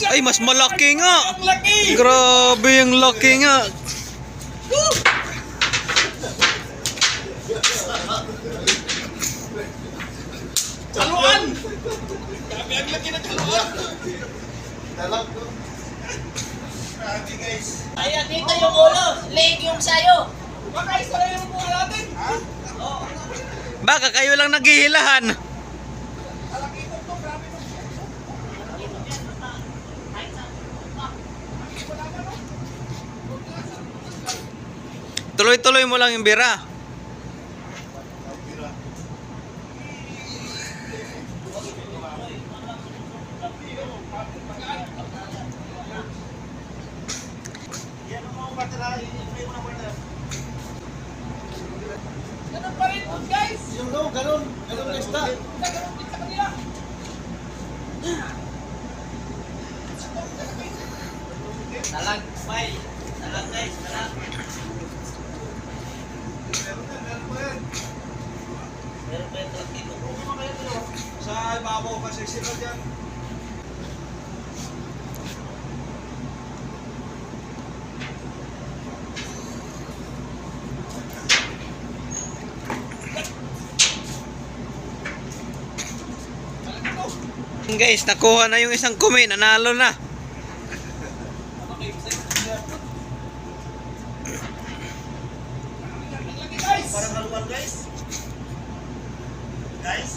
Ay, mas malaki nga. Ang laki! Grabe yung laki nga. Haluan! Grabe ang laki ng haluan! Dalag ko. Grabe guys. Ayan, dito yung ulo. Leg yung sayo. Baka isa lang yung mga natin! Ha? Oo. Baka kayo lang naghihilahan. Malaki ito to, grabe ito. Tuloy-tuloy mo lang yung bira. Yan ang mga batera. I-play mo na partner. Ganun pa rin, guys! Yung no, ganun. Ganun na isda. Ganun din sa kanila. Talag, bay. Talag guys, talag. Meron pa yung talag dito. Sa ibabaw kasi sila dyan. Guys, nakuha na yung isang kumi. Nanalo na. Guys! Parang haluan guys. Guys.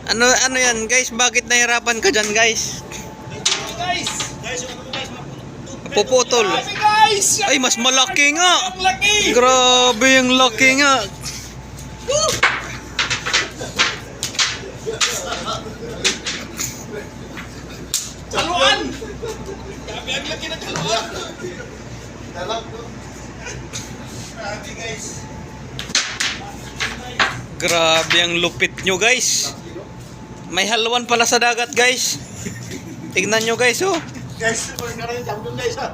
Ano yan guys? Bakit nahirapan ka dyan guys? Guys! Guys, yung ano guys. Puputol. Grabe guys! Ay, mas malaki nga. Ang laki! Grabe yung laki nga. Haluan! Grabe ang laki ng haluan! Dalag ko. Grabe guys. Grabe ang lupit nyo guys. May haluan pala sa dagat guys. Tignan nyo guys oh. Guys, parang karang jambon guys ha.